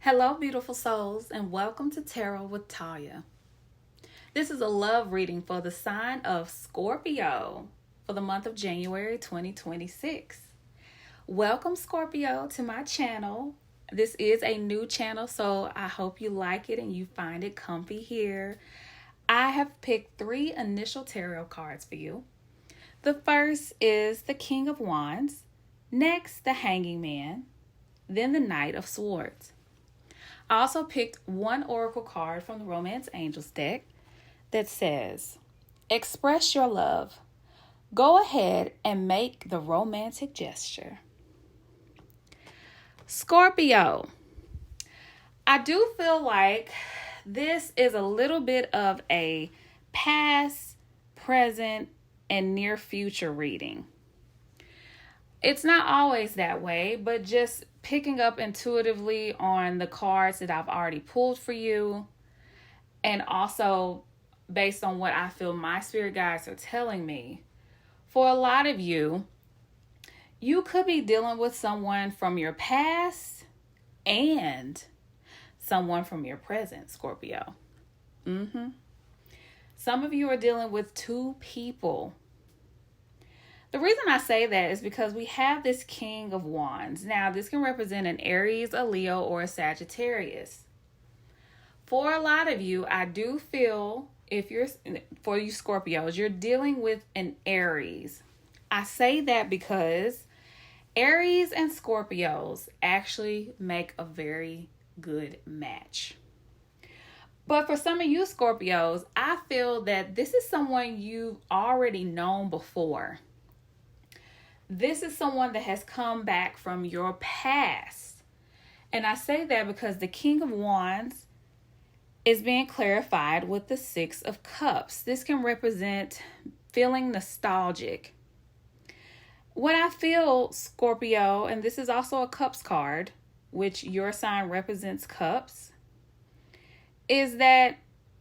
Hello, beautiful souls, and welcome to Tarot with Talia. This is a love reading for the sign of Scorpio for the month of January 2026. Welcome, Scorpio, to my channel. This is a new channel, so I hope you like it and you find it comfy here. I have picked 3 initial tarot cards for you. The first is the King of Wands, next the Hanging Man, then the Knight of Swords. I also picked 1 oracle card from the Romance Angels deck that says, express your love. Go ahead and make the romantic gesture. Scorpio, I do feel like this is a little bit of a past, present, and near future reading. It's not always that way, but just picking up intuitively on the cards that I've already pulled for you, and also based on what I feel my spirit guides are telling me. For a lot of you, you could be dealing with someone from your past and someone from your present, Scorpio. Some of you are dealing with 2 people. The reason I say that is because we have this King of Wands. Now, this can represent an Aries, a Leo, or a Sagittarius. For a lot of you, I do feel, for you Scorpios, you're dealing with an Aries. I say that because Aries and Scorpios actually make a very good match. But for some of you Scorpios, I feel that this is someone you've already known before. This is someone that has come back from your past. And I say that because the King of Wands is being clarified with the 6 of Cups. This can represent feeling nostalgic. What I feel, Scorpio, and this is also a Cups card, which your sign represents Cups, is that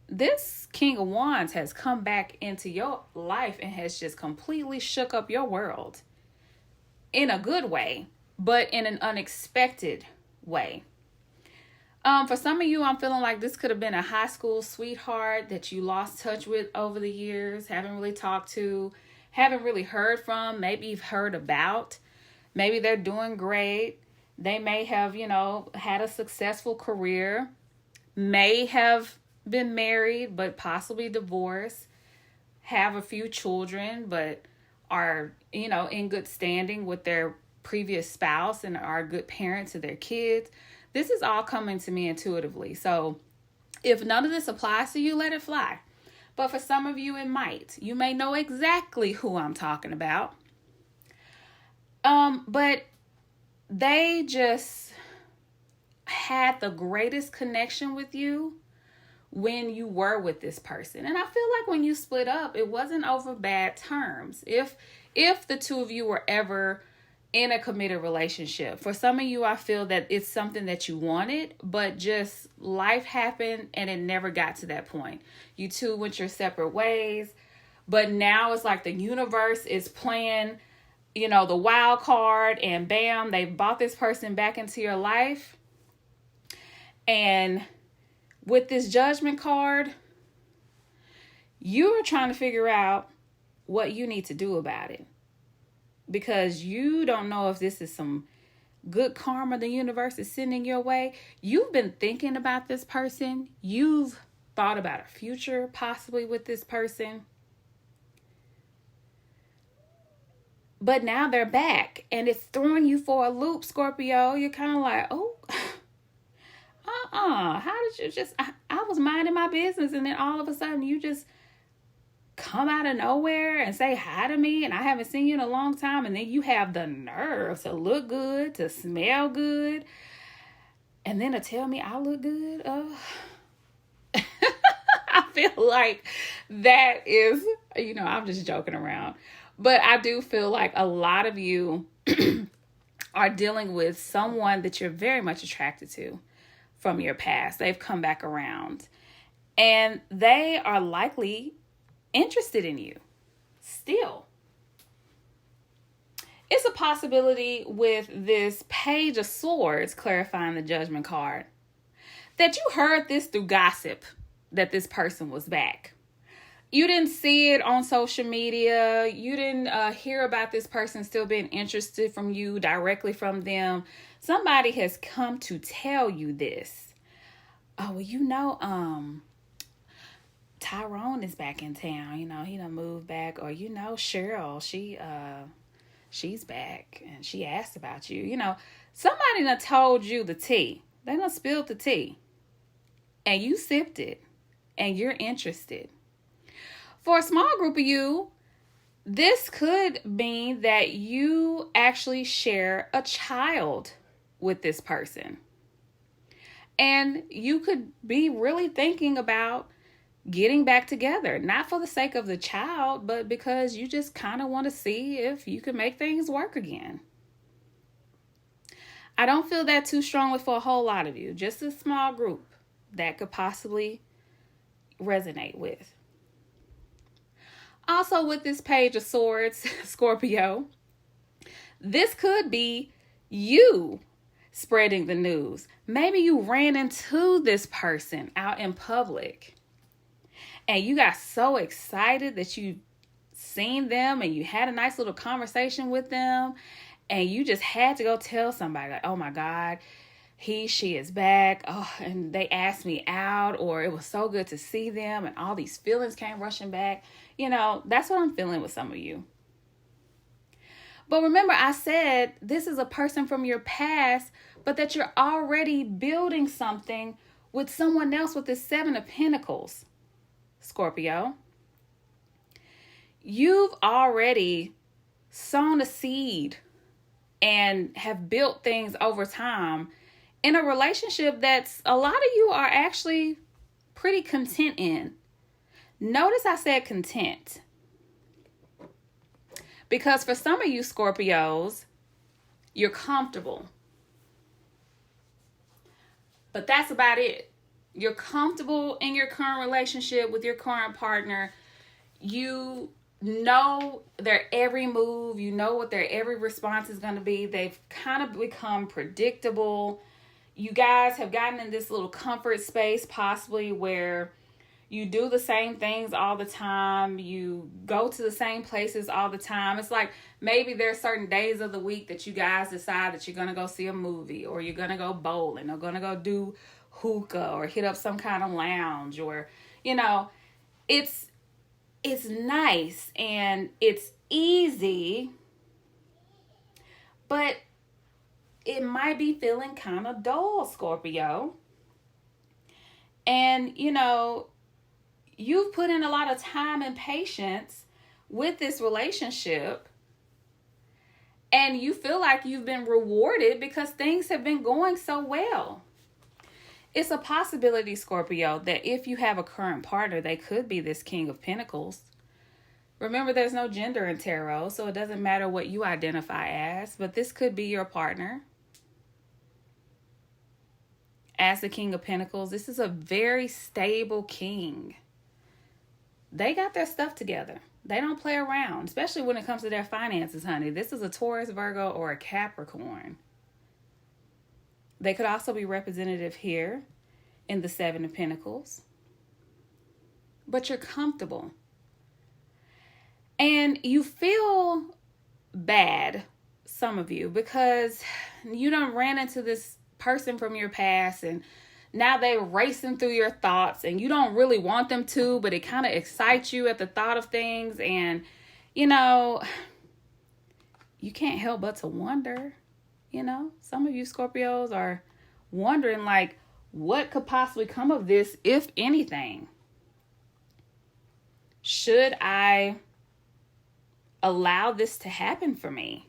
this King of Wands has come back into your life and has just completely shook up your world. In a good way, but in an unexpected way. For some of you, I'm feeling like this could have been a high school sweetheart that you lost touch with over the years, haven't really talked to, haven't really heard from, maybe you've heard about. Maybe they're doing great. They may have, had a successful career, may have been married, but possibly divorced, have a few children, but are, in good standing with their previous spouse and are good parents to their kids. This is all coming to me intuitively. So if none of this applies to you, let it fly. But for some of you, it might. You may know exactly who I'm talking about. But they just had the greatest connection with you when you were with this person. And I feel like when you split up, it wasn't over bad terms. If the 2 of you were ever in a committed relationship, for some of you, I feel that it's something that you wanted, but just life happened and it never got to that point. You 2 went your separate ways, but now it's like the universe is playing, the wild card, and bam, they brought this person back into your life. And with this Judgment card, you are trying to figure out what you need to do about it. Because you don't know if this is some good karma the universe is sending your way. You've been thinking about this person. You've thought about a future possibly with this person. But now they're back and it's throwing you for a loop, Scorpio. You're kind of like, oh, how did you just, I was minding my business and then all of a sudden you just come out of nowhere and say hi to me and I haven't seen you in a long time, and then you have the nerve to look good, to smell good, and then to tell me I look good. I feel like that is, I'm just joking around. But I do feel like a lot of you are dealing with someone that you're very much attracted to from your past. They've come back around and they are likely interested in you still. It's a possibility with this Page of Swords clarifying the Judgment card that you heard this through gossip that this person was back. You didn't see it on social media. You didn't hear about this person still being interested from you directly from them. Somebody has come to tell you this. Oh, well, Tyrone is back in town. He done moved back. Or, Cheryl, she's back and she asked about you. Somebody done told you the tea. They done spilled the tea. And you sipped it. And you're interested. For a small group of you, this could mean that you actually share a child with this person. And you could be really thinking about getting back together, not for the sake of the child, but because you just kind of want to see if you can make things work again. I don't feel that too strongly for a whole lot of you, just a small group that could possibly resonate with. Also, with this Page of Swords, Scorpio, this could be you spreading the news. Maybe you ran into this person out in public and you got so excited that you seen them and you had a nice little conversation with them and you just had to go tell somebody, like, oh my God, she is back. Oh, and they asked me out, or it was so good to see them and all these feelings came rushing back. That's what I'm feeling with some of you. But remember, I said this is a person from your past, but that you're already building something with someone else with this 7 of Pentacles, Scorpio. You've already sown a seed and have built things over time in a relationship that's a lot of you are actually pretty content in. Notice I said content. Because for some of you Scorpios, you're comfortable. But that's about it. You're comfortable in your current relationship with your current partner. You know their every move. You know what their every response is going to be. They've kind of become predictable. You guys have gotten in this little comfort space, possibly where you do the same things all the time. You go to the same places all the time. It's like maybe there are certain days of the week that you guys decide that you're going to go see a movie, or you're going to go bowling, or going to go do hookah, or hit up some kind of lounge, or, it's nice and it's easy, but it might be feeling kind of dull, Scorpio. And, you've put in a lot of time and patience with this relationship. And you feel like you've been rewarded because things have been going so well. It's a possibility, Scorpio, that if you have a current partner, they could be this King of Pentacles. Remember, there's no gender in tarot, so it doesn't matter what you identify as, but this could be your partner. As the King of Pentacles, this is a very stable king. They got their stuff together. They don't play around, especially when it comes to their finances, honey. This is a Taurus, Virgo, or a Capricorn. They could also be representative here in the 7 of Pentacles. But you're comfortable. And you feel bad, some of you, because you done ran into this person from your past and now they're racing through your thoughts and you don't really want them to, but it kind of excites you at the thought of things. And, you can't help but to wonder, some of you Scorpios are wondering, like, what could possibly come of this, if anything? Should I allow this to happen for me?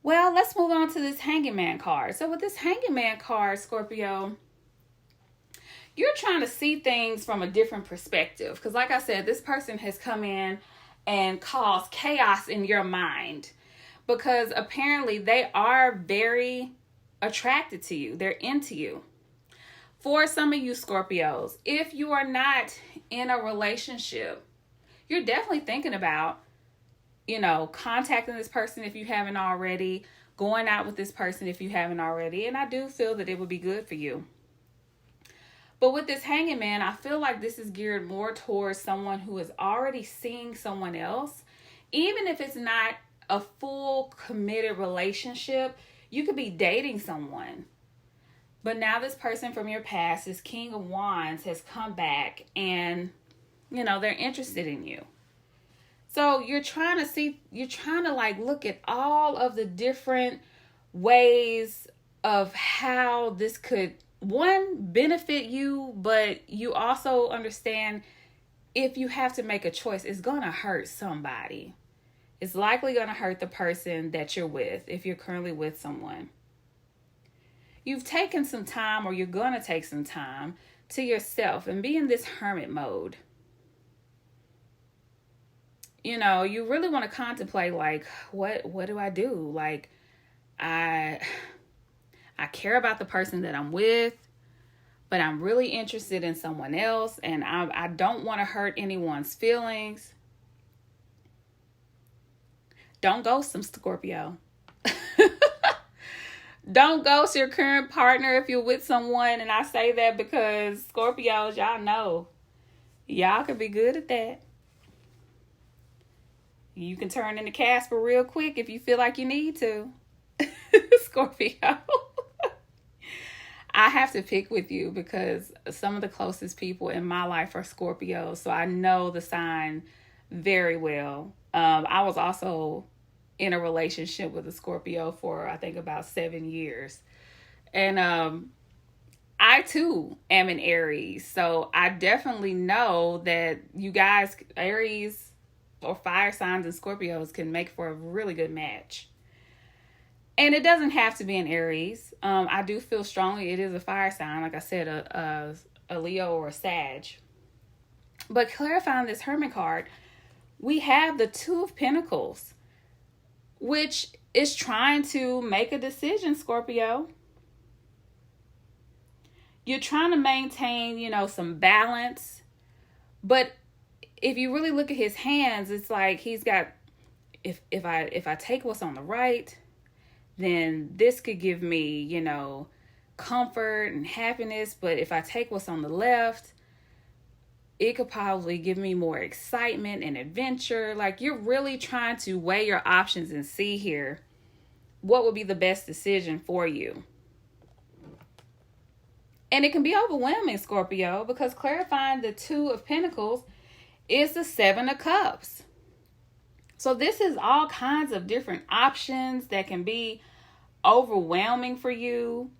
Well, let's move on to this Hanging Man card. So with this Hanging Man card, Scorpio, you're trying to see things from a different perspective. Because like I said, this person has come in and caused chaos in your mind. Because apparently they are very attracted to you. They're into you. For some of you Scorpios, if you are not in a relationship, you're definitely thinking about, contacting this person if you haven't already, going out with this person if you haven't already. And I do feel that it would be good for you. But with this Hanging Man, I feel like this is geared more towards someone who is already seeing someone else. Even if it's not a full committed relationship, you could be dating someone. But now this person from your past, this King of Wands, has come back and, they're interested in you. So you're trying to like look at all of the different ways of how this could, one, benefit you, but you also understand if you have to make a choice, it's going to hurt somebody. It's likely going to hurt the person that you're with if you're currently with someone. You've taken some time, or you're going to take some time to yourself and be in this hermit mode. You really want to contemplate, like, what do I do? Like, I care about the person that I'm with, but I'm really interested in someone else, and I don't want to hurt anyone's feelings. Don't ghost them, Scorpio. Don't ghost your current partner if you're with someone. And I say that because Scorpios, y'all know, y'all can be good at that. You can turn into Casper real quick if you feel like you need to. Scorpio. I have to pick with you because some of the closest people in my life are Scorpios. So I know the sign very well. I was also in a relationship with a Scorpio for, I think, about 7 years. And I, too, am an Aries. So I definitely know that you guys, Aries or fire signs and Scorpios, can make for a really good match. And it doesn't have to be an Aries. I do feel strongly it is a fire sign. Like I said, a Leo or a Sag. But clarifying this Hermit card, we have the Two of Pentacles, which is trying to make a decision, Scorpio. You're trying to maintain, some balance. But if you really look at his hands, it's like he's got, if I take what's on the right, then this could give me, comfort and happiness. But if I take what's on the left, it could probably give me more excitement and adventure. Like, you're really trying to weigh your options and see here what would be the best decision for you. And it can be overwhelming, Scorpio, because clarifying the Two of Pentacles is the Seven of Cups. So this is all kinds of different options that can be overwhelming for you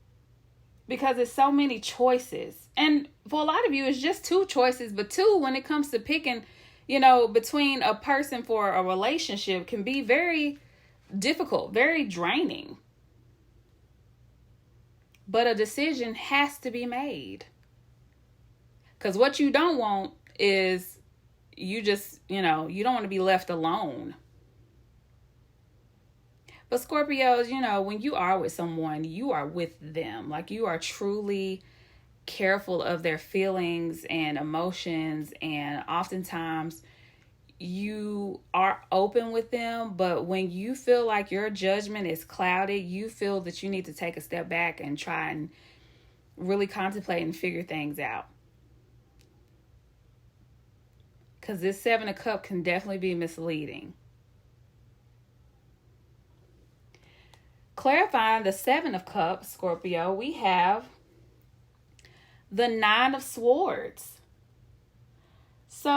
because there's so many choices. And for a lot of you, it's just two choices. But two, when it comes to picking, between a person for a relationship, can be very difficult, very draining. But a decision has to be made. Because what you don't want is you don't want to be left alone. But Scorpios, when you are with someone, you are with them. Like, you are truly careful of their feelings and emotions. And oftentimes you are open with them. But when you feel like your judgment is clouded, you feel that you need to take a step back and try and really contemplate and figure things out. Because this Seven of Cups can definitely be misleading. Clarifying the Seven of Cups, Scorpio, we have the Nine of Swords. So